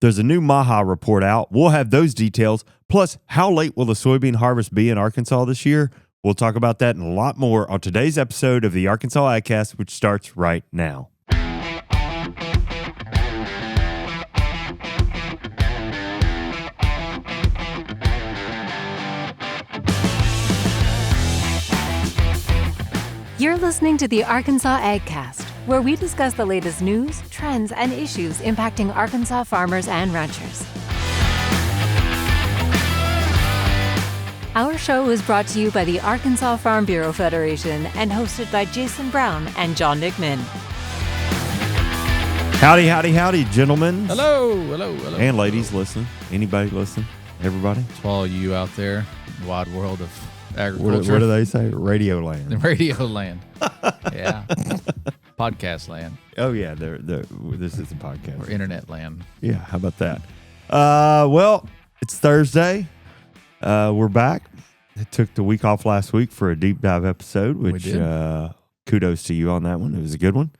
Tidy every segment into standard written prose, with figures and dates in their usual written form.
There's a new Maha report out. We'll have those details. Plus, how late will the soybean harvest be in Arkansas this year? We'll talk about that and a lot more on today's episode of the Arkansas AgCast, which starts right now. You're listening to the Arkansas AgCast, where we discuss the latest news, trends, and issues impacting Arkansas farmers and ranchers. Our show is brought to you by the Arkansas Farm Bureau Federation and hosted by Jason Brown and John Nickman. Howdy, howdy, howdy, gentlemen. Hello. And ladies, listen. Anybody listen? Everybody? To all you out there, in the wide world of agriculture. What do they say? Radio land. The radio land. Yeah. Podcast land. Oh, yeah. This is a podcast. Or internet land. Yeah, how about that? Well, it's Thursday. We're back. I took the week off last week for a deep dive episode, which kudos to you on that one. It was a good one.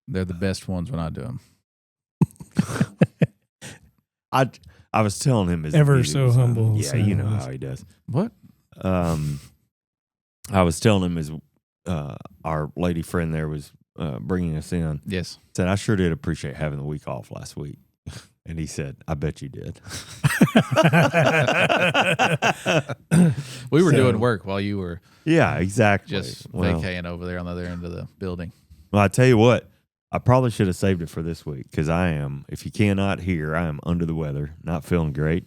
They're the best ones when I do them. I was telling him his ever so humble. Yeah, you know how he does. What? I was telling him his our lady friend there was bringing us in. Yes. Said I sure did appreciate having the week off last week. And he said, I bet you did. We were doing work while you were exactly. just vacating over there on the other end of the building. Well, I tell you what, I probably should have saved it for this week because I am, if you cannot hear, I am under the weather, not feeling great.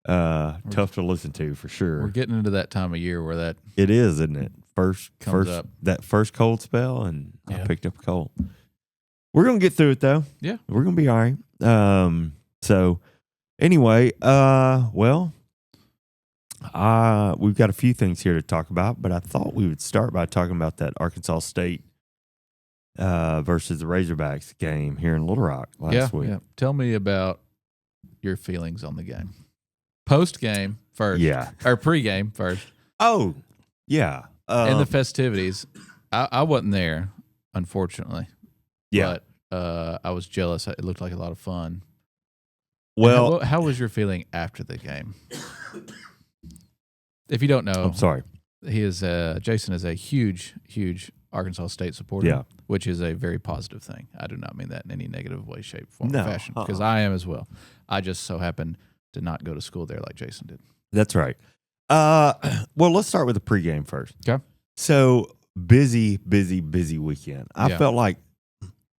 Tough to listen to for sure. We're getting into that time of year where that it is, isn't it? First up. That first cold spell, and I picked up a cold. We're gonna get through it though. Yeah, we're gonna be all right. So anyway, we've got a few things here to talk about, but I thought we would start by talking about that Arkansas State versus the Razorbacks game here in Little Rock last week. Yeah. Tell me about your feelings on the game. Post game first, or pre game first. Oh, yeah. And the festivities. I wasn't there, unfortunately. Yeah. But I was jealous. It looked like a lot of fun. Well, how was your feeling after the game? If you don't know, I'm sorry. He is Jason is a huge Arkansas State supporter, which is a very positive thing. I do not mean that in any negative way, shape, form, or fashion, because I am as well. I just so happened to not go to school there like Jason did. That's right. Well, let's start with the pregame first. Okay. So busy weekend. I felt like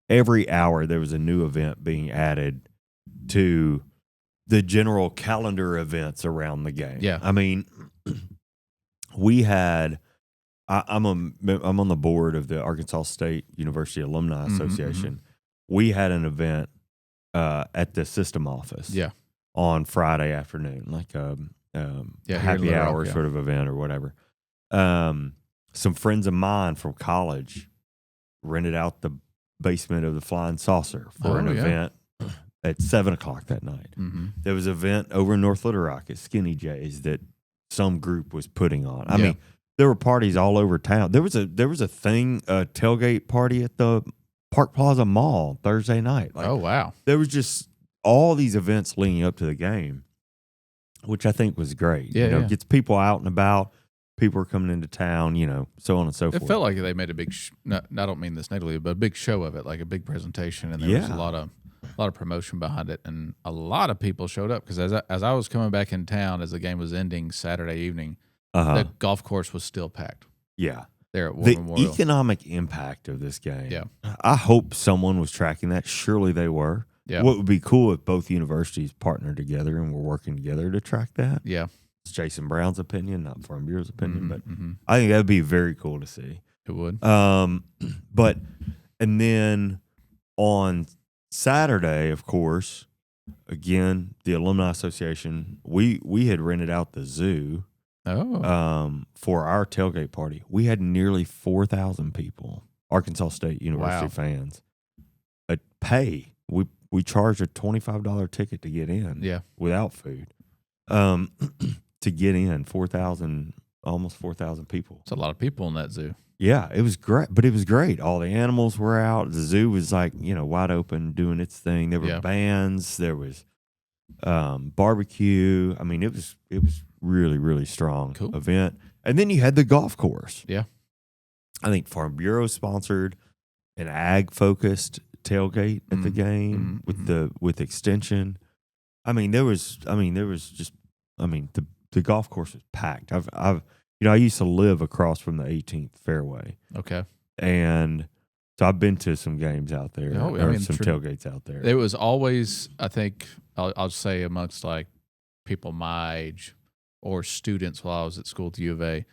every hour there was a new event being added to the general calendar events around the game. Yeah. I mean, we had I'm on the board of the Arkansas State University Alumni Association. We had an event at the system office on Friday afternoon, like a happy hour sort of event or whatever. Some friends of mine from college rented out the basement of the Flying Saucer for an event at 7:00 that night. There was an event over in North Little Rock at Skinny J's that some group was putting on. I mean, there were parties all over town. There was a tailgate party at the Park Plaza Mall Thursday night. Like, oh wow! There was just all these events leading up to the game, which I think was great. Gets people out and about. People are coming into town, so on and so forth. It felt like they made a big, I don't mean this negatively, but a big show of it, like a big presentation, and there was a lot of promotion behind it, and a lot of people showed up because as I was coming back in town as the game was ending Saturday evening, the golf course was still packed. Yeah, there at War the Memorial. Economic impact of this game. Yeah, I hope someone was tracking that. Surely they were. Yeah, what would be cool if both universities partnered together and were working together to track that. Yeah. It's Jason Brown's opinion, not Farm Bureau's opinion, but I think that would be very cool to see. It would. But and then on Saturday, of course, again, the Alumni Association, we had rented out the zoo for our tailgate party. We had nearly 4,000 people, Arkansas State University fans, pay. We charged a $25 ticket to get in without food. To get in, 4,000, almost 4,000 people. It's a lot of people in that zoo. Yeah, it was great, but it was great. All the animals were out. The zoo was wide open doing its thing. There were bands. There was barbecue. I mean, it was really, really strong Cool. event. And then you had the golf course. Yeah. I think Farm Bureau sponsored an ag focused tailgate at the game with extension. The golf course was packed. I used to live across from the 18th fairway. Okay. And so I've been to some games out there, some tailgates out there. It was always, I think, I'll say amongst like people my age or students while I was at school at the U of A,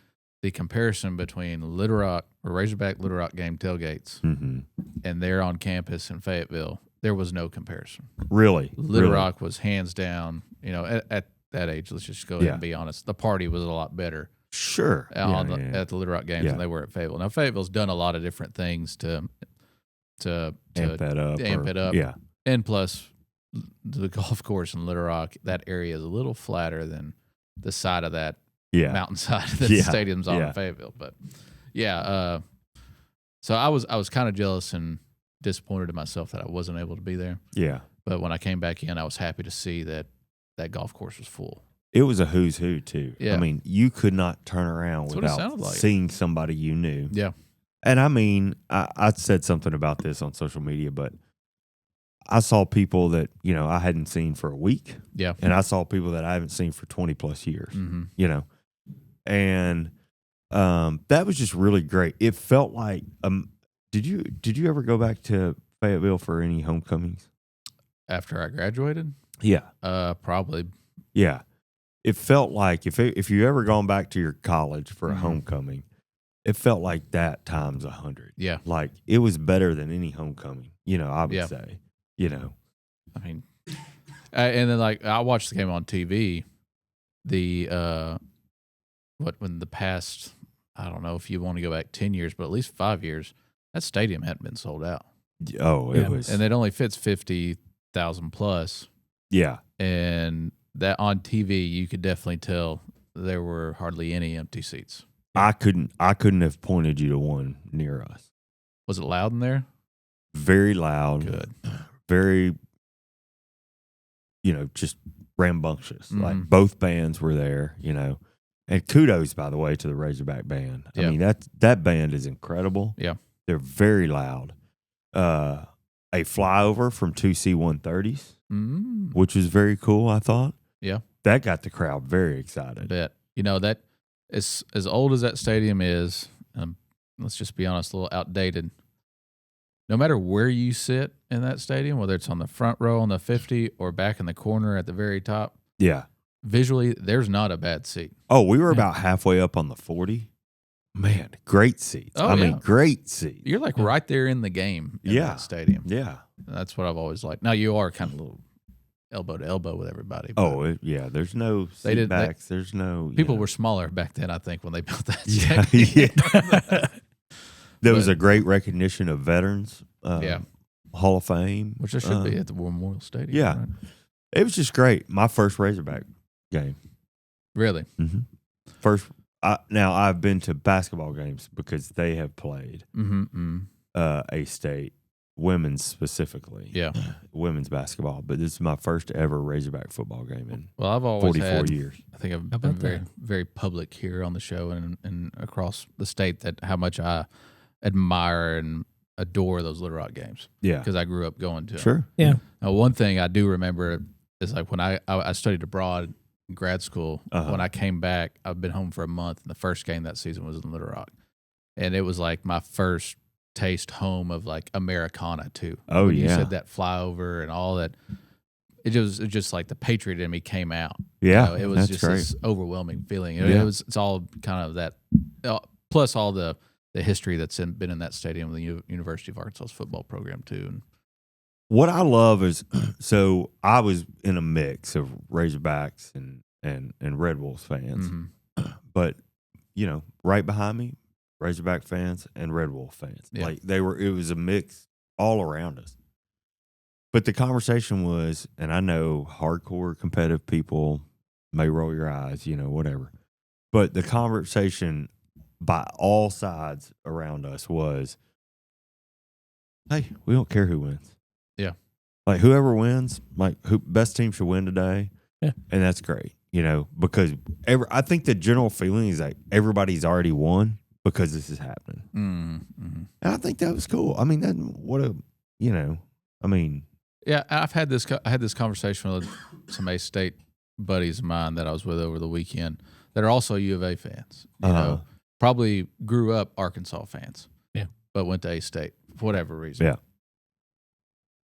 the comparison between Little Rock or Razorback Little Rock game tailgates and there on campus in Fayetteville, there was no comparison. Really? Little Rock was hands down, at that age, let's just go ahead and be honest, the party was a lot better. Sure. At the Little Rock games than they were at Fayetteville. Now, Fayetteville's done a lot of different things to amp it up. Yeah. And plus, the golf course in Little Rock, that area is a little flatter than the side of that mountainside that the stadium's on in Fayetteville. But, so I was kind of jealous and disappointed in myself that I wasn't able to be there. Yeah. But when I came back in, I was happy to see that golf course was full. It was a who's who, too. Yeah. I mean, you could not turn around without seeing somebody you knew. Yeah. And I mean, I said something about this on social media, but I saw people that, I hadn't seen for a week. Yeah. And I saw people that I haven't seen for 20 plus years, And that was just really great. It felt like, did you ever go back to Fayetteville for any homecomings? After I graduated? Yeah. Probably. Yeah. It felt like if you ever gone back to your college for a homecoming, it felt like that times 100. Yeah. Like it was better than any homecoming, I would say, I mean, and then like I watched the game on TV, when the past, I don't know if you want to go back 10 years, but at least 5 years, that stadium hadn't been sold out. Oh, it was. And it only fits 50,000 plus. Yeah. And that on TV, you could definitely tell there were hardly any empty seats. I couldn't have pointed you to one near us. Was it loud in there? Very loud. Good. Very, just rambunctious. Like both bands were there, And kudos, by the way, to the Razorback band. I mean, that band is incredible. Yeah. They're very loud. A flyover from two C-130s, which was very cool, I thought. Yeah. That got the crowd very excited. I bet. That as old as that stadium is, let's just be honest, a little outdated. No matter where you sit in that stadium, whether it's on the front row on the 50 or back in the corner at the very top, visually, there's not a bad seat. Oh, we were about halfway up on the 40. Man, great seats. Oh, I mean, great seats. You're like right there in the game in that stadium. Yeah. That's what I've always liked. Now, you are kind of a little elbow to elbow with everybody. Oh, there's no seat backs. There's no... People were smaller back then, I think, when they built that stadium. Yeah. There was a great recognition of veterans. Hall of Fame. Which there should be at the War Memorial Stadium. Yeah. Right? It was just great. My first Razorback game. Really? Mm-hmm. First... now, I've been to basketball games because they have played a state, women's specifically. Yeah. Women's basketball. But this is my first ever Razorback football game in I've always 44 years. I think I've been very, very public here on the show and across the state that how much I admire and adore those Little Rock games. Yeah. Because I grew up going to them. Sure. Yeah. Now, one thing I do remember is like when I studied abroad in grad school, when I came back, I've been home for a month, and the first game that season was in Little Rock. And it was like my first taste home of like Americana too. Oh, when you said that flyover and all that, it was just like the patriot in me came out. Yeah. It was just great. This overwhelming feeling. It's all kind of that, plus all the history that's been in that stadium, the University of Arkansas football program too. And what I love is, so I was in a mix of Razorbacks and Red Wolves fans, but right behind me, Razorback fans and Red Wolf fans. Yeah. Like it was a mix all around us. But the conversation was, and I know hardcore competitive people may roll your eyes, whatever. But the conversation by all sides around us was, hey, we don't care who wins. Yeah. Like whoever wins, like who best team should win today. Yeah. And that's great, because I think the general feeling is like everybody's already won because this is happening. Mm-hmm. And I think that was cool. I mean, Yeah, I had this conversation with some A State buddies of mine that I was with over the weekend that are also U of A fans. Probably grew up Arkansas fans. Yeah. But went to A State for whatever reason. Yeah.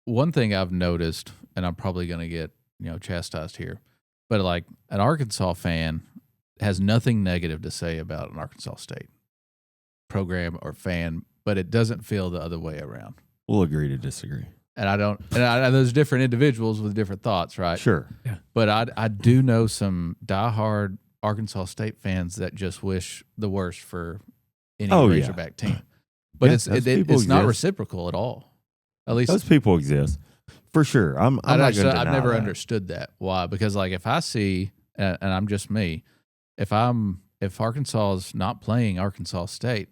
One thing I've noticed, and I'm probably going to get chastised here, but like an Arkansas fan has nothing negative to say about an Arkansas State program or fan, but it doesn't feel the other way around. We'll agree to disagree. And I don't. And there's different individuals with different thoughts, right? Sure. Yeah. But I do know some diehard Arkansas State fans that just wish the worst for any Razorback team. But it's not reciprocal at all. At least those people exist for sure. I've never understood that. Why? Because like if I see, and I'm just me, if Arkansas is not playing Arkansas State,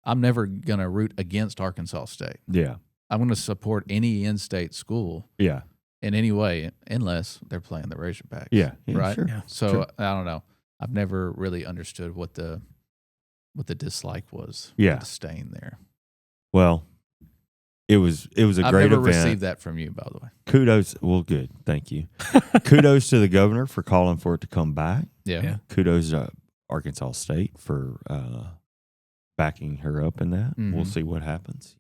I'm never gonna root against Arkansas State. Yeah. I'm going to support any in-state school in any way unless they're playing the Razorbacks. Yeah, right? Sure. Yeah. So sure. I don't know. I've never really understood what the dislike was. Yeah. The disdain there. Well, it was a great event. I've never received that from you, by the way. Kudos. Well, good. Thank you. Kudos to the governor for calling for it to come back. Yeah. Kudos to Arkansas State for backing her up in that. Mm-hmm. We'll see what happens.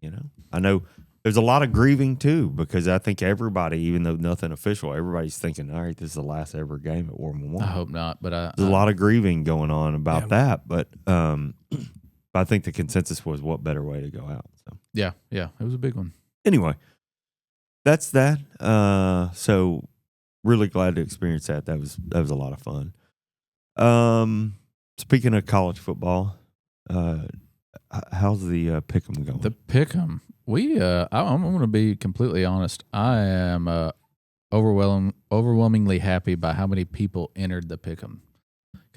I know there's a lot of grieving too, because I think everybody, even though nothing official, everybody's thinking, all right, this is the last ever game at War Memorial. I hope not, but there's a lot of grieving going on about that. But I think the consensus was what better way to go out. So yeah, it was a big one. Anyway, that's that. So really glad to experience that. That was a lot of fun. Speaking of college football, how's the pick'em going? The pick'em. I'm going to be completely honest. I am overwhelmingly happy by how many people entered the pick'em.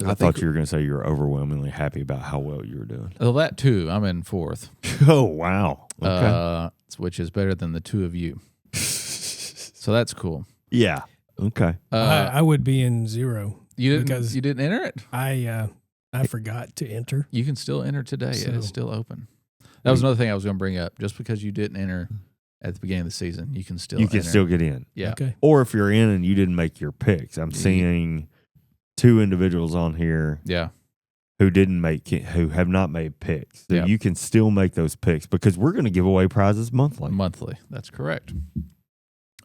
I thought you were going to say you were overwhelmingly happy about how well you were doing. Well, that too. I'm in fourth. Oh, wow. Okay. Which is better than the two of you. So that's cool. Yeah. Okay. I would be in zero. You didn't enter it? I forgot to enter. You can still enter today. So, it is still open. That was another thing I was going to bring up. Just because you didn't enter at the beginning of the season, you can still still get in. Yeah. Okay. Or if you're in and you didn't make your picks. I'm seeing two individuals on here who who have not made picks. So you can still make those picks because we're going to give away prizes monthly. That's correct.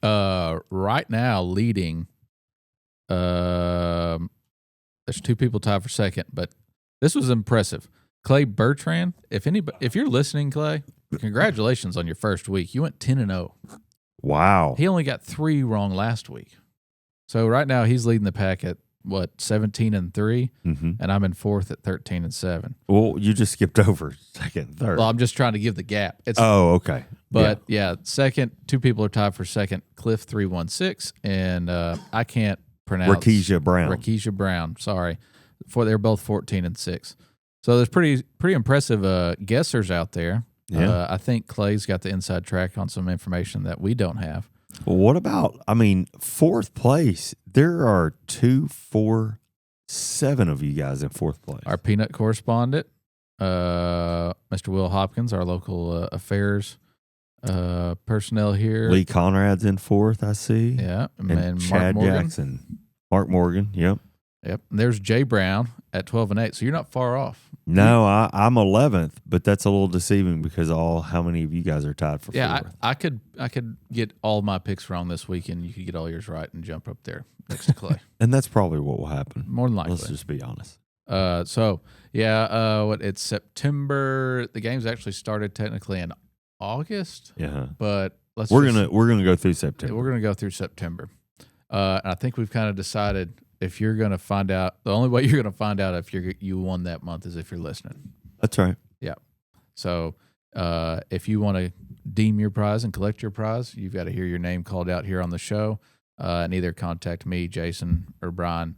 Right now leading there's two people tied for second, but this was impressive. Clay Bertrand, if you're listening, Clay, congratulations on your first week. You went 10-0. Wow. He only got 3 wrong last week. So right now he's leading the pack at 17-3, and I'm in fourth at 13-7. Well, you just skipped over second and third. Well, I'm just trying to give the gap. Okay. But second, two people are tied for second. Cliff 316, and I can't pronounce Rakeisha Brown. Sorry, they're both 14-6. So there's pretty impressive guessers out there. Yeah. I think Clay's got the inside track on some information that we don't have. Well, what about, fourth place? There are 2, 4, 7 of you guys in fourth place. Our peanut correspondent, Mr. Will Hopkins, our local affairs personnel here. Lee Conrad's in fourth, I see. Yeah. And Chad Mark Morgan. Jackson. Mark Morgan, yep. Yep. And there's Jay Brown at 12-8, so you're not far off. No, I'm 11th, but that's a little deceiving because how many of you guys are tied for fourth? I could get all my picks wrong this week, and you could get all yours right and jump up there next to Clay. And that's probably what will happen. More than likely. Let's just be honest. It's September. The game's actually started technically in August. Yeah. But we're gonna go through September. We're gonna go through September. And I think we've kind of decided if you're gonna find out, the only way you're gonna find out if you won that month is if you're listening. That's right. Yeah. So if you want to deem your prize and collect your prize, you've got to hear your name called out here on the show, and either contact me, Jason, or Brian,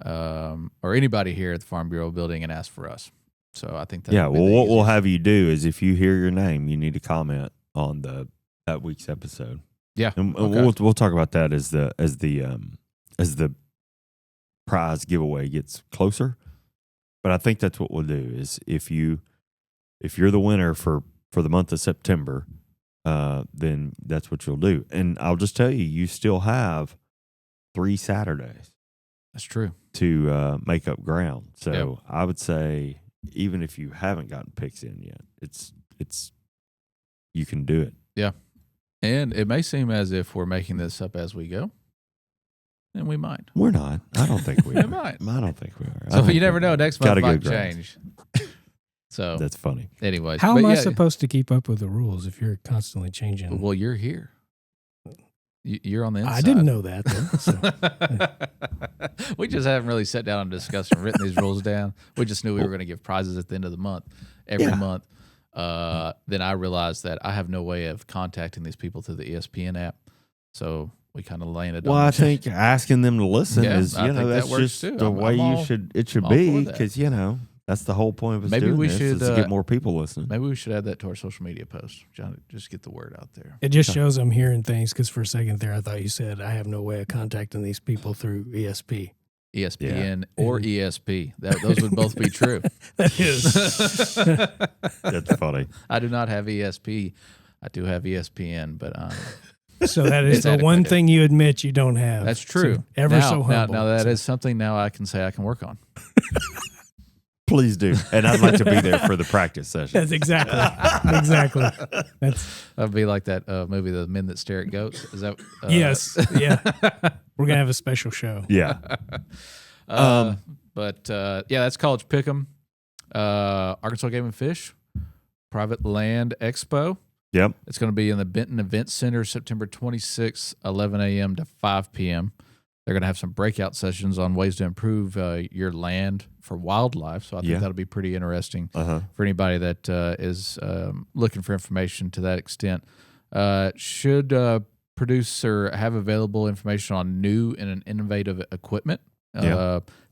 or anybody here at the Farm Bureau building and ask for us. So I think that. Yeah. Well, what we'll have you do is if you hear your name, you need to comment on that week's episode. Yeah. And Okay. we'll talk about that as the prize giveaway gets closer. But I think that's what we'll do is if you're the winner for the month of September, then that's what you'll do. And I'll just tell you, you still have 3 Saturdays. That's true. To make up ground. So Yep. I would say even if you haven't gotten picks in yet, it's you can do it. Yeah. And it may seem as if we're making this up as we go. And we might. We're not. I don't think we are. We might. I don't think we are. So you never know. Next month Gotta might go ground. change. So That's funny. anyways. How but am I yeah, supposed to keep up with the rules if you're constantly changing? Well, you're here. You're on the inside. I didn't know that. Though, so. We just haven't really sat down and discussed and written these rules down. We just knew we were going to give prizes at the end of the month, every month. Then I realized that I have no way of contacting these people through the ESPN app. So we kind of landed on. Well, I think asking them to listen Yeah, is, I think that's that works just too. the way it should all be, for that. because that's the whole point of us Maybe doing we this, should is to get more people listening. Maybe we should add that to our social media post. Just get the word out there. It just shows I'm hearing things because for a second there, I thought you said I have no way of contacting these people through ESP. ESPN or ESP. Those would both be true. That is. That's funny. I do not have ESP. I do have ESPN, but So that is It's the one adequate. thing you admit you don't have. that's true. So ever so humble. Now that is something now I can say I can work on. Please do. And I'd like to be there for the practice session. That's exactly. That's That'd be like that movie, The Men That Stare at Goats. Is that? yes. Yeah. We're gonna have a special show. Yeah. But that's College Pick'em. Arkansas Game and Fish, Private Land Expo. Yep. It's going to be in the Benton Event Center, September 26th, 11 a.m. to 5 p.m. They're going to have some breakout sessions on ways to improve your land for wildlife. So I think that'll be pretty interesting for anybody that is looking for information to that extent. Should produce or have available information on new and innovative equipment.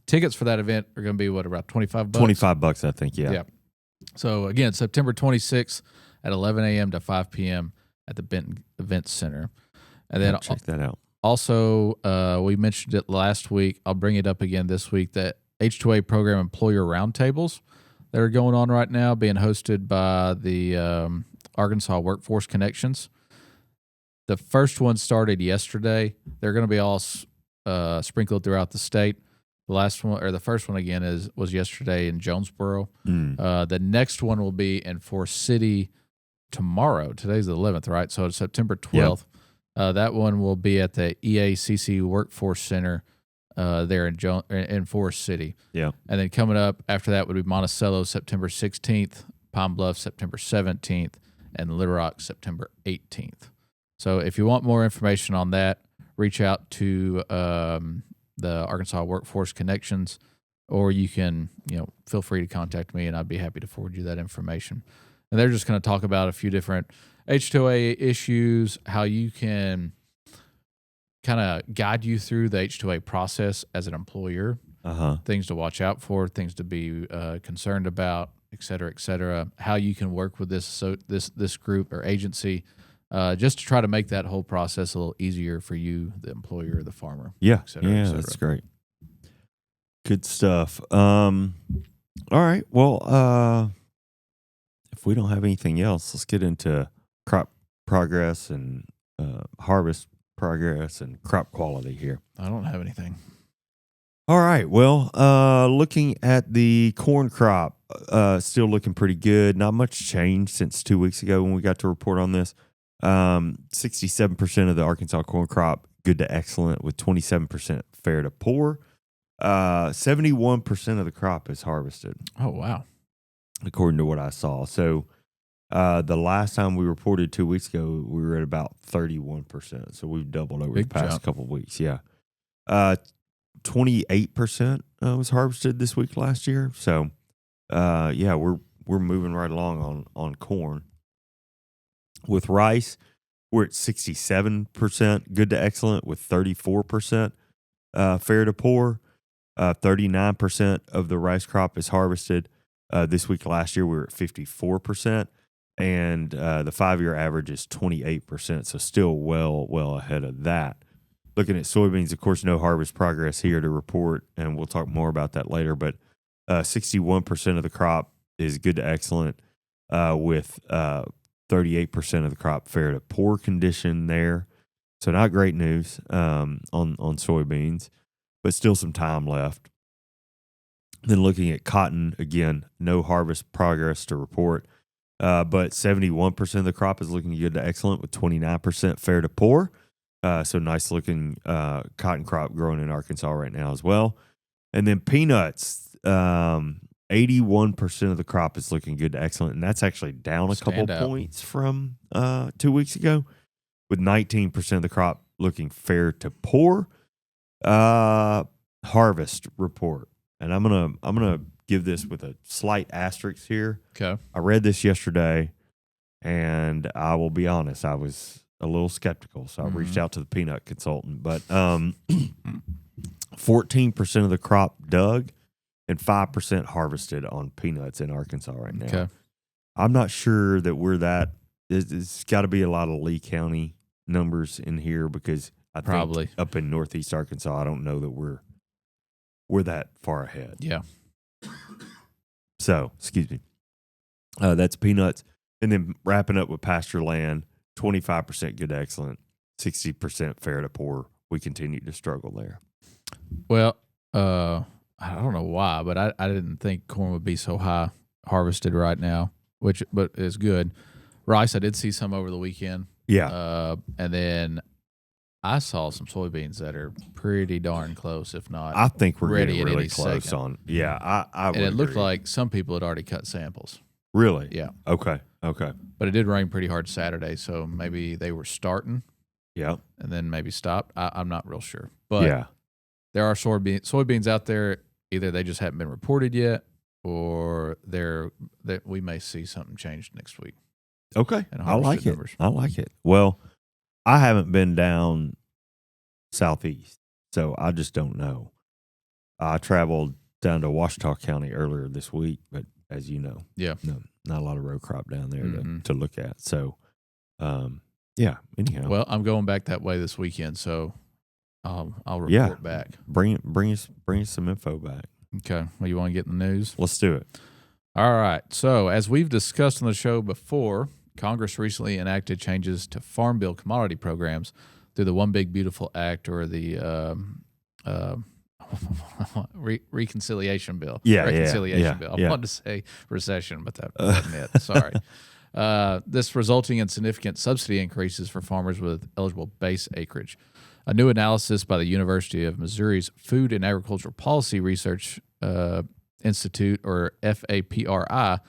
Tickets for that event are going to be, about $25? $25, I think, yeah. So, again, September 26th at 11 a.m. to 5 p.m. at the Benton Event Center. And then check that out. Also, we mentioned it last week. I'll bring it up again this week, that H-2A program employer roundtables that are going on right now, being hosted by the Arkansas Workforce Connections. The first one started yesterday. They're going to be all sprinkled throughout the state. The last one, or the first one again, was yesterday in Jonesboro. The next one will be in Forest City tomorrow. Today's the 11th, right? So it's September 12th. That one will be at the EACC Workforce Center there in Forest City. Yeah. And then coming up after that would be Monticello, September 16th, Pine Bluff, September 17th, and Little Rock, September 18th. So if you want more information on that, reach out to the Arkansas Workforce Connections, or you can, feel free to contact me, and I'd be happy to forward you that information. And they're just going to talk about a few different H-2A issues, how you can kind of guide you through the H-2A process as an employer, things to watch out for, things to be concerned about, et cetera, how you can work with this group or agency, just to try to make that whole process a little easier for you, the employer, or the farmer. Yeah, et cetera. That's great. Good stuff. All right. Well, if we don't have anything else, let's get into crop progress and harvest progress and crop quality here. I don't have anything. All right. Well, looking at the corn crop, still looking pretty good. Not much change since 2 weeks ago when we got to report on this. 67% of the Arkansas corn crop good to excellent, with 27% fair to poor. 71% of the crop is harvested. Oh, wow. According to what I saw. So the last time we reported 2 weeks ago, we were at about 31%. So we've doubled over the past couple of weeks. Yeah. 28% was harvested this week last year. So we're moving right along on corn. With rice, we're at 67% good to excellent, with 34% fair to poor. 39% of the rice crop is harvested. This week last year, we were at 54%. and the 5-year average is 28%, so still well ahead of that. Looking at soybeans, of course, no harvest progress here to report, and we'll talk more about that later, but 61% of the crop is good to excellent, with 38% of the crop fair to poor condition there. So not great news on soybeans, but still some time left. Then looking at cotton, again, no harvest progress to report, but 71% of the crop is looking good to excellent with 29% fair to poor. So nice looking cotton crop growing in Arkansas right now as well. And then peanuts, 81% of the crop is looking good to excellent, and that's actually down a couple points from 2 weeks ago, with 19% of the crop looking fair to poor. Harvest report, and I'm gonna give this with a slight asterisk here. Okay, I read this yesterday, and I will be honest, I was a little skeptical, so I reached out to the peanut consultant. But 14% of the crop dug and 5% harvested on peanuts in Arkansas right now. Okay. I'm not sure that we're that. It's got to be a lot of Lee County numbers in here, because I Probably. think up in northeast Arkansas, I don't know that we're that far ahead. Yeah. So, excuse me. That's peanuts. And then wrapping up with pasture land, 25% good to excellent, 60% fair to poor. We continue to struggle there. Well, I don't know why, but I didn't think corn would be so high harvested right now, but is good. Rice, I did see some over the weekend. Yeah. And then I saw some soybeans that are pretty darn close, if not. I think we're ready getting at really any close second. on. Yeah, I would And it looked agree. like some people had already cut samples. Really? Yeah. Okay. But it did rain pretty hard Saturday, so maybe they were starting Yeah. and then maybe stopped. I'm not real sure. But yeah. there are soybeans out there. Either they just haven't been reported yet, or that we may see something change next week. Okay. And I like harvested it. numbers. I like it. Well, I haven't been down southeast, so I just don't know. I traveled down to Washita County earlier this week, but as you know, Yeah. no, not a lot of row crop down there Mhm. to look at. So, yeah. Anyhow, Well, I'm going back that way this weekend, so I'll report back. bring us some info back. Okay. Well, you want to get in the news? Let's do it. All right. So, as we've discussed on the show before, Congress recently enacted changes to Farm Bill commodity programs through the One Big Beautiful Act, or the reconciliation bill. Reconciliation bill. I wanted to say recession, but that wasn't it. Sorry. This resulting in significant subsidy increases for farmers with eligible base acreage. A new analysis by the University of Missouri's Food and Agricultural Policy Research Institute, or FAPRI,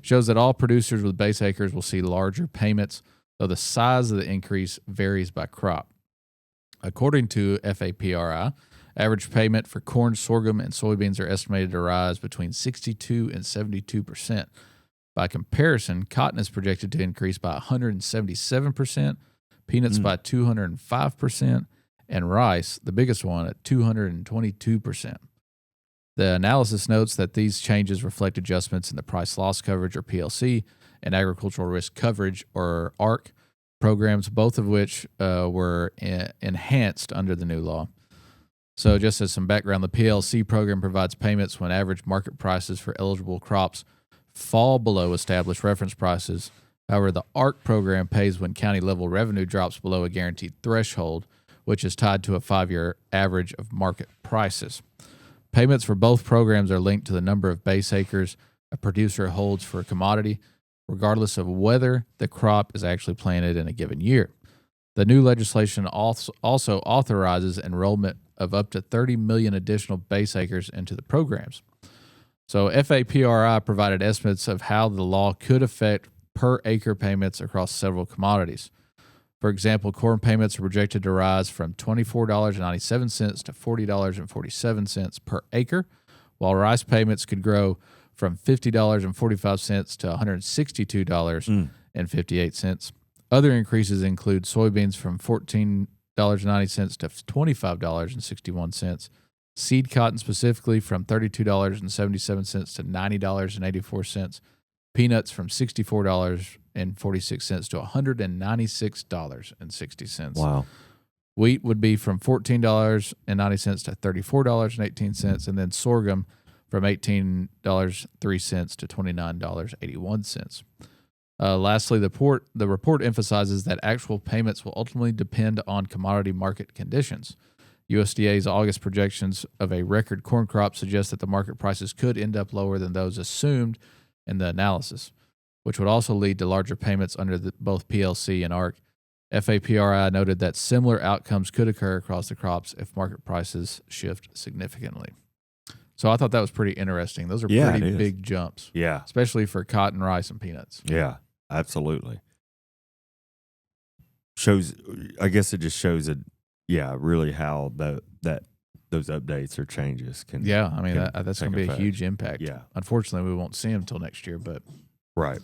shows that all producers with base acres will see larger payments, though the size of the increase varies by crop. According to FAPRI, average payment for corn, sorghum, and soybeans are estimated to rise between 62 and 72%. By comparison, cotton is projected to increase by 177%, peanuts by 205%, and rice, the biggest one, at 222%. The analysis notes that these changes reflect adjustments in the price loss coverage, or PLC, and agricultural risk coverage, or ARC, programs, both of which were enhanced under the new law. So just as some background, the PLC program provides payments when average market prices for eligible crops fall below established reference prices. However, the ARC program pays when county-level revenue drops below a guaranteed threshold, which is tied to a 5-year average of market prices. Payments for both programs are linked to the number of base acres a producer holds for a commodity, regardless of whether the crop is actually planted in a given year. The new legislation also authorizes enrollment of up to 30 million additional base acres into the programs. So FAPRI provided estimates of how the law could affect per acre payments across several commodities. For example, corn payments are projected to rise from $24.97 to $40.47 per acre, while rice payments could grow from $50.45 to $162.58. Other increases include soybeans from $14.90 to $25.61, seed cotton specifically from $32.77 to $90.84, peanuts from $64 $1.46 to $196.60. Wow. Wheat would be from $14.90 to $34.18, and then sorghum from $18.03 to $29.81. Lastly, the report emphasizes that actual payments will ultimately depend on commodity market conditions. USDA's August projections of a record corn crop suggest that the market prices could end up lower than those assumed in the analysis, which would also lead to larger payments under both PLC and ARC. FAPRI noted that similar outcomes could occur across the crops if market prices shift significantly. So I thought that was pretty interesting. Those are pretty big jumps. Yeah. Especially for cotton, rice, and peanuts. Yeah, absolutely. I guess it just shows really how those updates or changes can. Yeah, I mean, that's going to be a huge impact. Yeah. Unfortunately, we won't see them until next year, but. Right.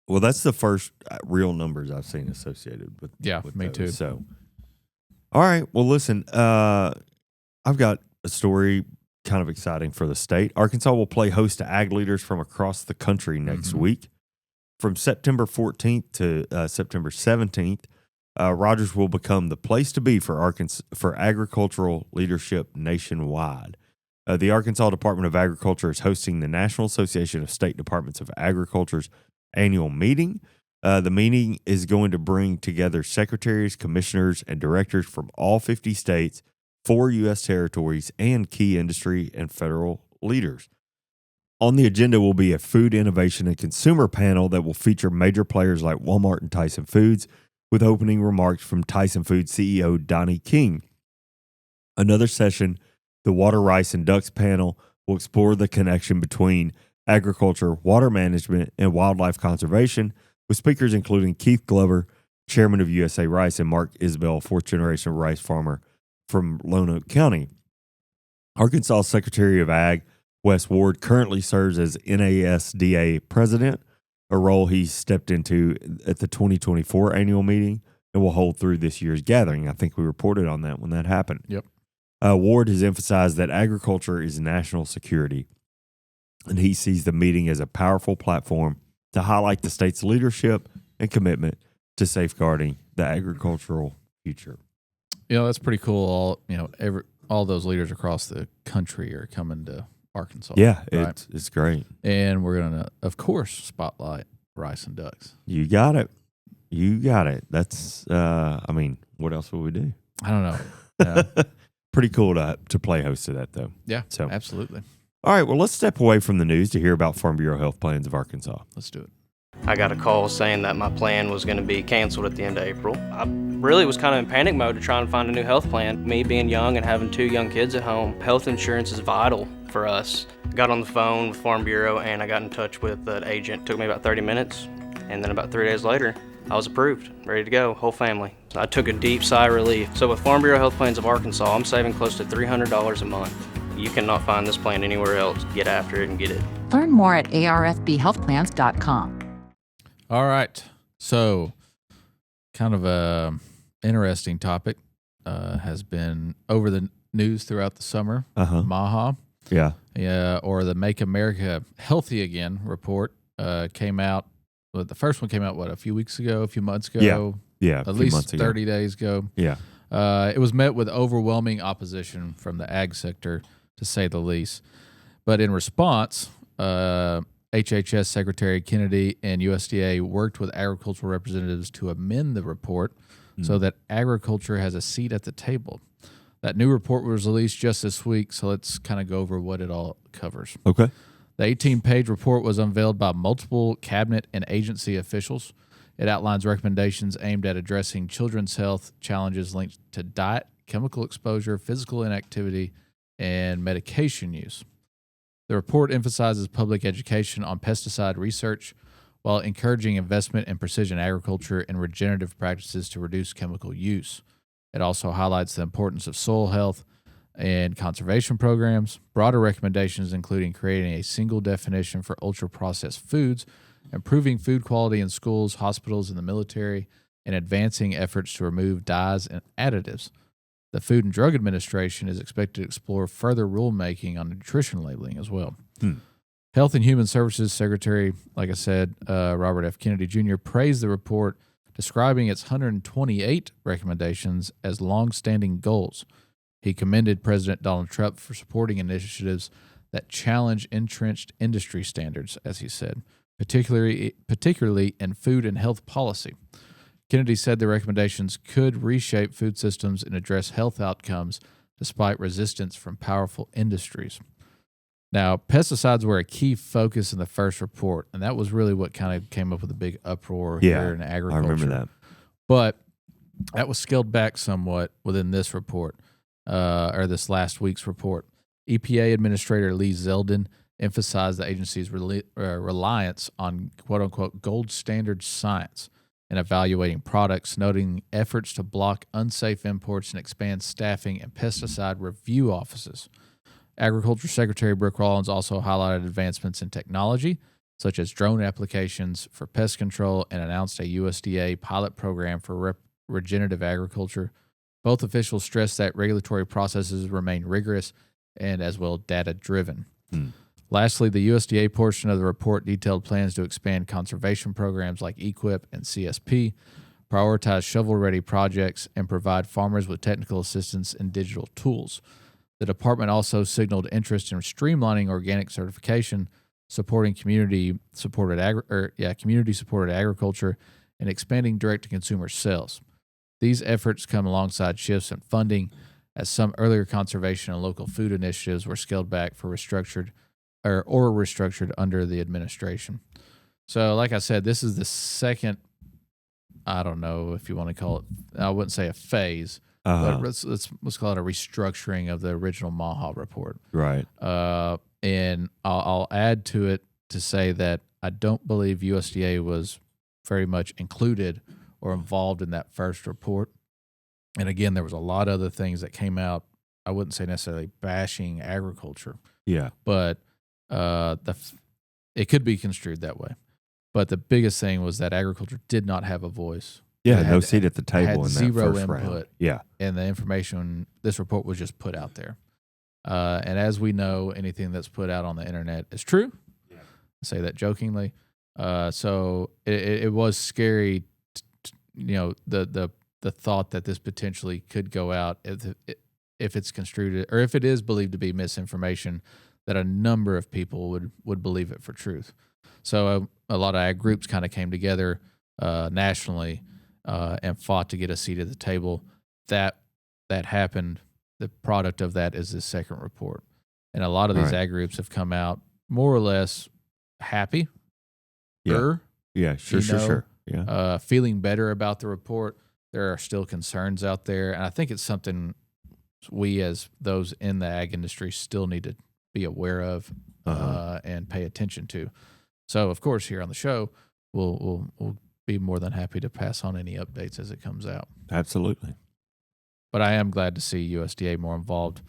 Well, that's the first real numbers I've seen associated with. Yeah, with me those. too. So, all right. Well, listen, I've got a story kind of exciting for the state. Arkansas will play host to ag leaders from across the country next week. From September 14th to September 17th, Rogers will become the place to be for agricultural leadership nationwide. The Arkansas Department of Agriculture is hosting the National Association of State Departments of Agriculture's annual meeting. The meeting is going to bring together secretaries, commissioners, and directors from all 50 states, 4 U.S. territories, and key industry and federal leaders. On the agenda will be a food innovation and consumer panel that will feature major players like Walmart and Tyson Foods, with opening remarks from Tyson Foods CEO Donnie King. Another session, the Water, Rice, and Ducks panel, will explore the connection between agriculture, water management, and wildlife conservation, with speakers including Keith Glover, chairman of USA Rice, and Mark Isbell, fourth-generation rice farmer from Lone Oak County. Arkansas Secretary of Ag, Wes Ward, currently serves as NASDA president, a role he stepped into at the 2024 annual meeting and will hold through this year's gathering. I think we reported on that when that happened. Yep. Ward has emphasized that agriculture is national security, and he sees the meeting as a powerful platform to highlight the state's leadership and commitment to safeguarding the agricultural future. That's pretty cool. All those leaders across the country are coming to Arkansas. Yeah, right? it's great. And we're going to, of course, spotlight rice and ducks. You got it. That's, what else would we do? I don't know. Yeah. Pretty cool to play host to that, though. Yeah, so absolutely. All right, well, let's step away from the news to hear about Farm Bureau Health Plans of Arkansas. Let's do it. I got a call saying that my plan was going to be canceled at the end of April. I really was kind of in panic mode to try and find a new health plan. Me being young and having 2 young kids at home, health insurance is vital for us. I got on the phone with Farm Bureau and I got in touch with an agent. It took me about 30 minutes, and then about 3 days later, I was approved, ready to go, whole family. I took a deep sigh of relief. So with Farm Bureau Health Plans of Arkansas, I'm saving close to $300 a month. You cannot find this plan anywhere else. Get after it and get it. Learn more at arfbhealthplans.com. All right. So, kind of a interesting topic has been over the news throughout the summer. MAHA. Yeah. Or the Make America Healthy Again report came out. Well, the first one came out, a few months ago? Yeah. At least 30 days ago. Yeah. It was met with overwhelming opposition from the ag sector, to say the least. But in response, HHS Secretary Kennedy and USDA worked with agricultural representatives to amend the report so that agriculture has a seat at the table. That new report was released just this week, so let's kind of go over what it all covers. Okay. The 18-page report was unveiled by multiple cabinet and agency officials. It outlines recommendations aimed at addressing children's health challenges linked to diet, chemical exposure, physical inactivity, and medication use. The report emphasizes public education on pesticide research while encouraging investment in precision agriculture and regenerative practices to reduce chemical use. It also highlights the importance of soil health and conservation programs, broader recommendations including creating a single definition for ultra-processed foods, improving food quality in schools, hospitals, and the military, and advancing efforts to remove dyes and additives. The Food and Drug Administration is expected to explore further rulemaking on nutrition labeling as well. Health and Human Services Secretary, like I said, Robert F. Kennedy Jr., praised the report, describing its 128 recommendations as long-standing goals. He commended President Donald Trump for supporting initiatives that challenge entrenched industry standards, as he said, particularly in food and health policy. Kennedy said the recommendations could reshape food systems and address health outcomes despite resistance from powerful industries. Now, pesticides were a key focus in the first report, and that was really what kind of came up with a big uproar here in agriculture. I remember that. But that was scaled back somewhat within this report, or this last week's report. EPA Administrator Lee Zeldin emphasized the agency's reliance on quote-unquote gold standard science in evaluating products, noting efforts to block unsafe imports and expand staffing in pesticide review offices. Agriculture Secretary Brooke Rollins also highlighted advancements in technology, such as drone applications for pest control, and announced a USDA pilot program for regenerative agriculture. Both officials stressed that regulatory processes remain rigorous and as well data-driven. Lastly, the USDA portion of the report detailed plans to expand conservation programs like EQIP and CSP, prioritize shovel-ready projects, and provide farmers with technical assistance and digital tools. The department also signaled interest in streamlining organic certification, supporting community-supported agriculture, and expanding direct-to-consumer sales. These efforts come alongside shifts in funding, as some earlier conservation and local food initiatives were scaled back for restructured under the administration. So, like I said, this is the second, I don't know if you want to call it, I wouldn't say a phase, but let's call it a restructuring of the original MAHA report. Right. And I'll add to it to say that I don't believe USDA was very much included or involved in that first report. And again, there was a lot of other things that came out. I wouldn't say necessarily bashing agriculture. Yeah. But it could be construed that way. But the biggest thing was that agriculture did not have a voice. Yeah, no seat at the table had in that zero first input. round. Yeah. And the information, this report was just put out there. And as we know, anything that's put out on the internet is true. Yeah. I say that jokingly. So it was scary, the thought that this potentially could go out if it's construed, or if it is believed to be misinformation, that a number of people would believe it for truth. So a lot of ag groups kind of came together nationally and fought to get a seat at the table. That happened. The product of that is this second report. And a lot of these ag groups have come out more or less happy. Yeah. Yeah, sure. Yeah. Feeling better about the report. There are still concerns out there. And I think it's something we, as those in the ag industry, still need to be aware of and pay attention to. So, of course, here on the show, we'll be more than happy to pass on any updates as it comes out. Absolutely. But I am glad to see USDA more involved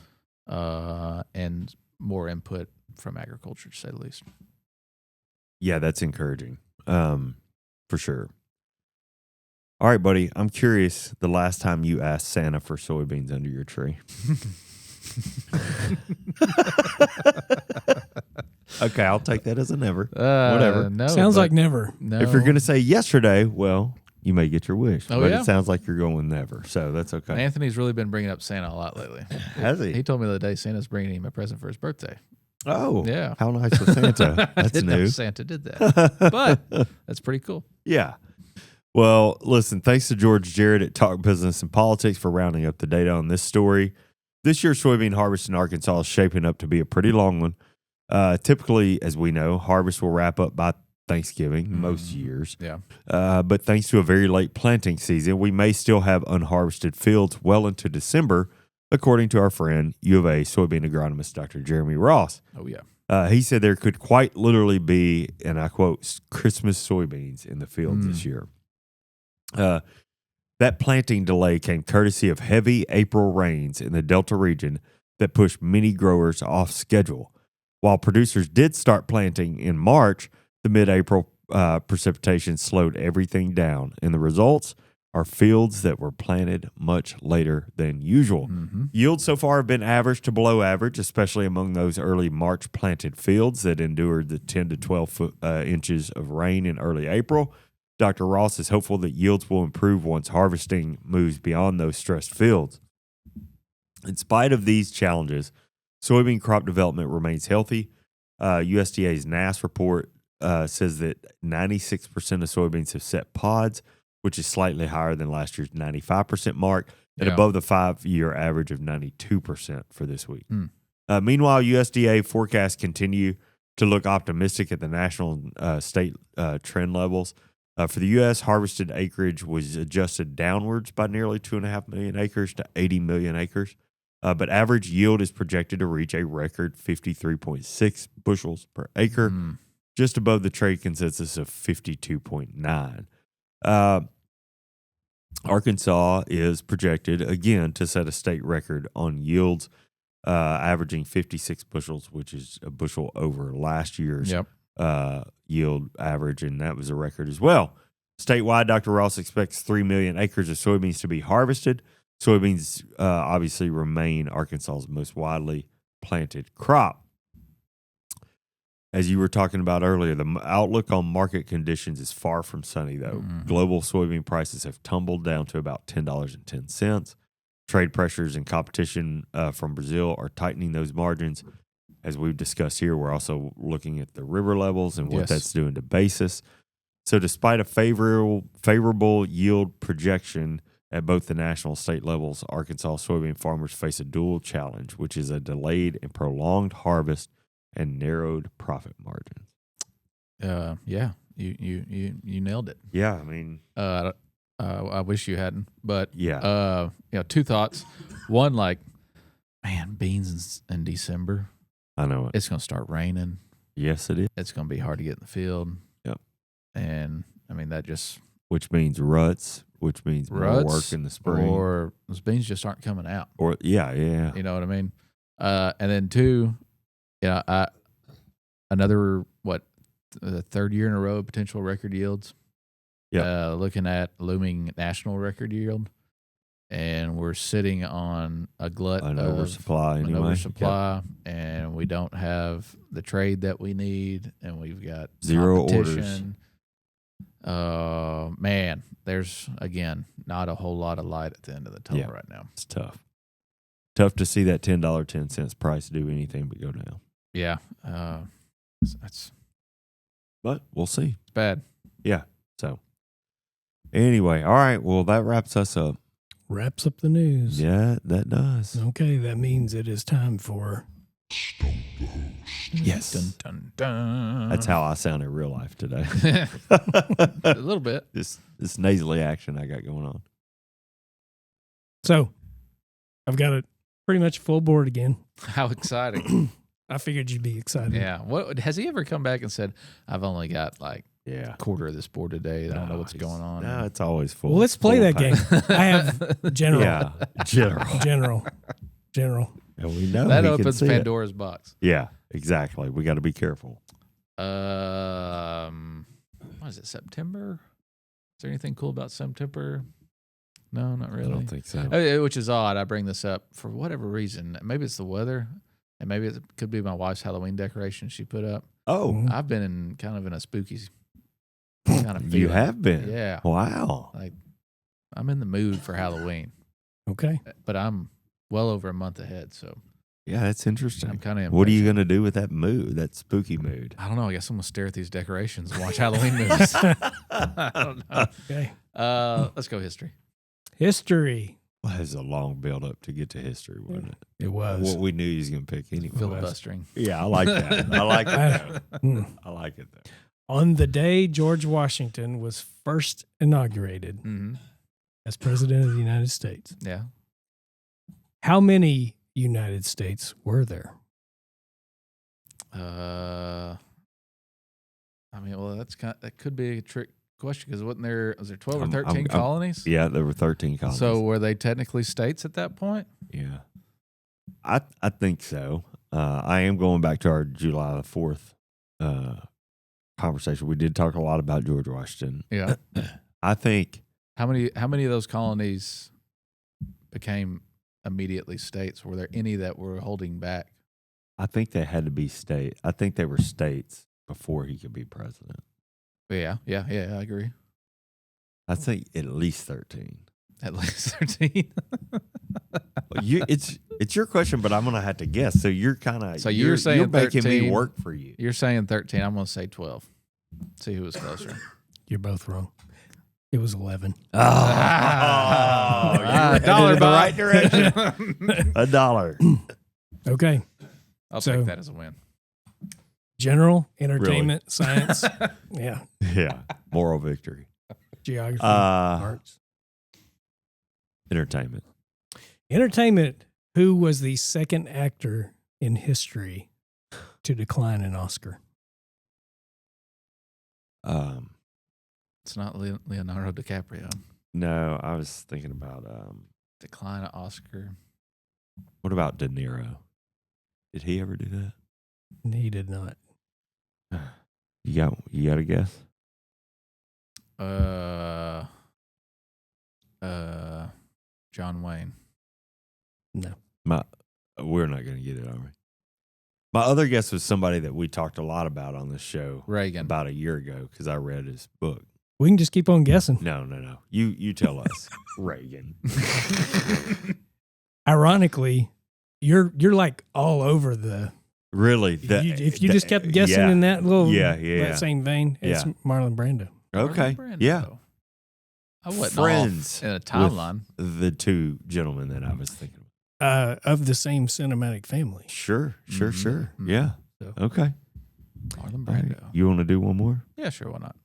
and more input from agriculture, to say the least. Yeah, that's encouraging, for sure. All right, buddy, I'm curious the last time you asked Santa for soybeans under your tree. Okay, I'll take that as a never. Whatever. No, sounds like never. No. If you're going to say yesterday, well, you may get your wish. Oh, but yeah? It sounds like you're going never, so that's okay. Anthony's really been bringing up Santa a lot lately. Has he? He told me the other day Santa's bringing him a present for his birthday. Oh, yeah. How nice of Santa. I That's didn't know new. Santa did that, but that's pretty cool. Yeah. Well, listen, thanks to George Jarrett at Talk Business and Politics for rounding up the data on this story. This year's soybean harvest in Arkansas is shaping up to be a pretty long one. Typically, as we know, harvest will wrap up by Thanksgiving most years. Yeah. But thanks to a very late planting season, we may still have unharvested fields well into December, according to our friend U of A soybean agronomist Dr. Jeremy Ross. Oh, yeah. He said there could quite literally be, and I quote, Christmas soybeans in the fields this year. That planting delay came courtesy of heavy April rains in the Delta region that pushed many growers off schedule. While producers did start planting in March, the mid-April precipitation slowed everything down. And the results, are fields that were planted much later than usual. Yields so far have been average to below average, especially among those early March planted fields that endured the 10 to 12 inches of rain in early April. Dr. Ross is hopeful that yields will improve once harvesting moves beyond those stressed fields. In spite of these challenges, soybean crop development remains healthy. USDA's NASS report says that 96% of soybeans have set pods, which is slightly higher than last year's 95% mark and above the 5-year average of 92% for this week. Meanwhile, USDA forecasts continue to look optimistic at the national state trend levels. For the U.S., harvested acreage was adjusted downwards by nearly 2.5 million acres to 80 million acres. But average yield is projected to reach a record 53.6 bushels per acre, just above the trade consensus of 52.9. Arkansas is projected, again, to set a state record on yields, averaging 56 bushels, which is a bushel over last year's yield average, and that was a record as well. Statewide, Dr. Ross expects 3 million acres of soybeans to be harvested. Soybeans obviously remain Arkansas's most widely planted crop. As you were talking about earlier, the outlook on market conditions is far from sunny, though. Global soybean prices have tumbled down to about $10.10. Trade pressures and competition from Brazil are tightening those margins. As we've discussed here, we're also looking at the river levels and what that's doing to basis. So despite a favorable yield projection at both the national and state levels, Arkansas soybean farmers face a dual challenge, which is a delayed and prolonged harvest and narrowed profit margins. You nailed it. Yeah, I mean, I wish you hadn't, but yeah, two thoughts. One, man, beans in December. I know it. It's going to start raining. Yes, it is. It's going to be hard to get in the field. Yep. And I mean which means ruts, which means more work in the spring, or those beans just aren't coming out. Or yeah. You know what I mean? And then two, another the third year in a row of potential record yields. Yeah. Looking at looming national record yield, and we're sitting on a glut an of oversupply. an Anyway. oversupply, and we don't have the trade that we need, and we've got Zero competition. Man, there's again not a whole lot of light at the end of the tunnel right now. It's tough. Tough to see that $10.10 price do anything but go down. Yeah, it's But we'll see. bad. Yeah. So anyway, all right. Well, that wraps us up. Wraps up the news. Yeah, that does. Okay, that means it is time for Yes. Dun, dun, dun. That's how I sound in real life today. A little bit. This nasally action I got going on. So, I've got it pretty much full board again. How exciting! I figured you'd be excited. Yeah. What has he ever come back and said? I've only got Yeah. a quarter of this board today. I don't know what's going on. No, it's always full. Well, let's play full that of pain. game. I have general. Yeah. General. General. And we know that he can opens see it. Pandora's box. Yeah, exactly. We got to be careful. What is it? September? Is there anything cool about September? No, not really. I don't think so. Which is odd. I bring this up for whatever reason. Maybe it's the weather, and maybe it could be my wife's Halloween decoration she put up. Oh, I've been in a spooky kind of feeling. you have been? Yeah. Wow. I'm in the mood for Halloween, Okay. but I'm well over a month ahead, so Yeah, that's interesting. I'm kind of. What are you going to do with that mood, that spooky mood? I don't know. I guess I'm gonna stare at these decorations and watch Halloween movies. I don't know. Okay. Let's go history. History. Well, it was a long build up to get to history, wasn't it? It was. What we knew he was going to pick anyway. Filibustering. Yeah, I like that. I like it. Though. I like it though. On the day George Washington was first inaugurated Mm-hmm. as President of the United States, Yeah. how many United States were there? I mean, well, that could be a trick question because was there 12 or 13 colonies? Yeah, there were 13 colonies. So were they technically states at that point? Yeah. I think so. I am going back to our July the 4th conversation. We did talk a lot about George Washington. Yeah. I think How many of those colonies became immediately states? Were there any that were holding back? I think they had to be state. I think they were states before he could be president. Yeah, I agree. I'd say at least 13. At least 13. It's your question, but I'm gonna have to guess. So you're kind of you're saying you're making 13. me work for you. You're saying 13. I'm going to say 12. See who was closer. You're both wrong. It was 11. Oh, you're headed $1, in the right direction. $1. Okay. I'll So- take that as a win. General, entertainment, science. Yeah. Yeah, moral victory. Geography, arts. Entertainment. Entertainment. Who was the second actor in history to decline an Oscar? It's not Leonardo DiCaprio. No, I was thinking about Decline an Oscar. what about De Niro? Did he ever do that? He did not. You got a guess? John Wayne. No. We're not going to get it, are we? My other guess was somebody that we talked a lot about on this show Reagan. about a year ago because I read his book. We can just keep on guessing. No. You tell us. Reagan. Ironically, you're like all over the. Really? If you just kept guessing in that little that same vein, it's Yeah. Marlon Brando. Okay. Marlon Brando. Yeah. I wasn't Friends off in a timeline. with the two gentlemen that I was thinking of. Of the same cinematic family. Sure. Mhm. Yeah. So- Okay. Marlon All right. Brando. You want to do one more? Yeah, sure. Why not?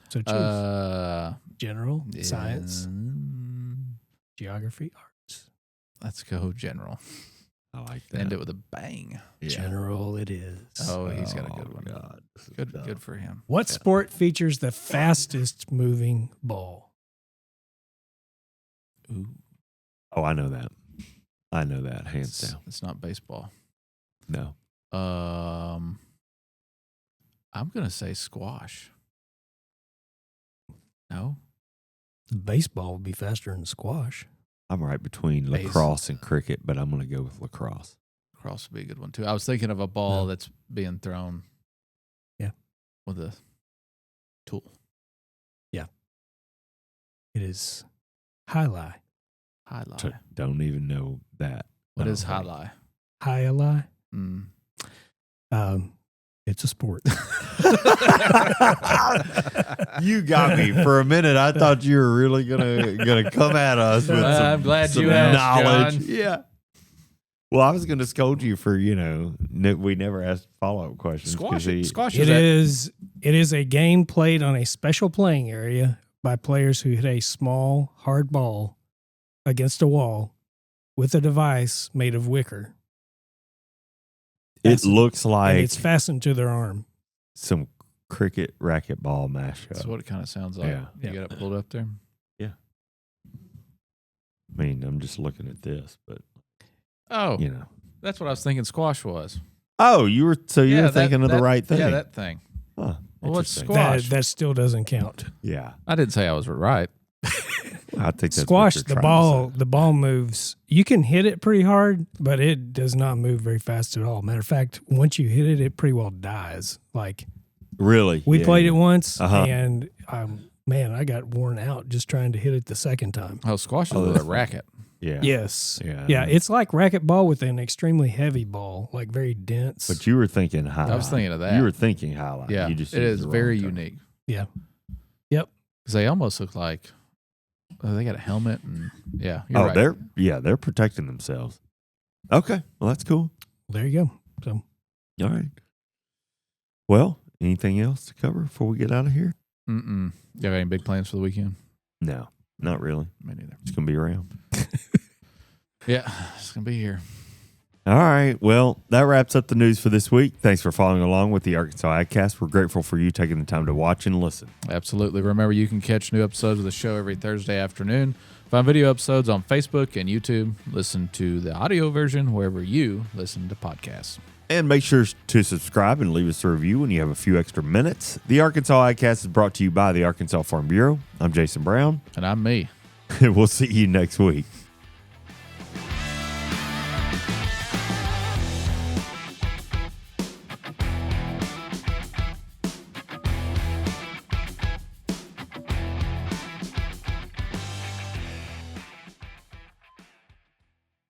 So choose general, science, yeah. geography, arts. Let's go general. I like that. End it with a bang. Yeah. General it is. Oh, he's got a good one. God. Good for him. What sport features the fastest moving ball? Ooh, Oh, I know that. Hands down. it's not baseball. No. I'm gonna say squash. No, Baseball would be faster than squash. I'm right between Base. lacrosse and cricket, but I'm going to go with lacrosse. cross would be a good one too. I was thinking of a ball No. that's being thrown. Yeah. With a tool. It is high lie. High lie. Don't even know that. What I is don't high think. lie? High lie. Mm. It's a sport. You got me for a minute. I thought you were really gonna come at us with I'm glad some you asked, knowledge. John. Yeah. Well, I was going to scold you for we never asked follow-up questions. 'cause Squash It is is a game played on a special playing area by players who hit a small, hard ball against a wall with a device made of wicker. It looks And like it's fastened to their arm. some cricket racquetball mashup. That's what it kind of sounds like. Yeah. You got it pulled up there. I mean, I'm just looking at this, but Oh, you know. that's what I was thinking squash was. Oh, you were Yeah, thinking of the right thing. Yeah, that thing. Huh, Well, what's interesting. squash? That still doesn't count. Yeah, I didn't say I was right. I think that's Squash, what the you're trying ball, to say. the ball moves. You can hit it pretty hard, but it does not move very fast at all. Matter of fact, once you hit it, it pretty well dies. Like Really, we Yeah. played it once, Uh-huh. and man, I got worn out just trying to hit it the second time. Oh, squash is Oh, with a that's- racket. Yeah, Yes, Yeah. yeah. It's like racquetball with an extremely heavy ball, like very dense. But you were thinking highlight. I was thinking of that. You were thinking highlight. Yeah, you just it used is the wrong very term. unique. Yeah. Yep. Because they almost look like they got a helmet and yeah. You're right. they're protecting themselves. Okay, well that's cool. There you go. So All right. Well, anything else to cover before we get out of here? You have any big plans for the weekend? No, not really. Me neither. Just gonna be around. Yeah, it's gonna be here. All right. Well, that wraps up the news for this week. Thanks for following along with the Arkansas AgCast. We're grateful for you taking the time to watch and listen. Absolutely. Remember, you can catch new episodes of the show every Thursday afternoon Find video episodes on Facebook and YouTube. Listen to the audio version wherever you listen to podcasts. And make sure to subscribe and leave us a review when you have a few extra minutes. The Arkansas AgCast is brought to you by the Arkansas Farm Bureau. I'm Jason Brown. And I'm me. We'll see you next week.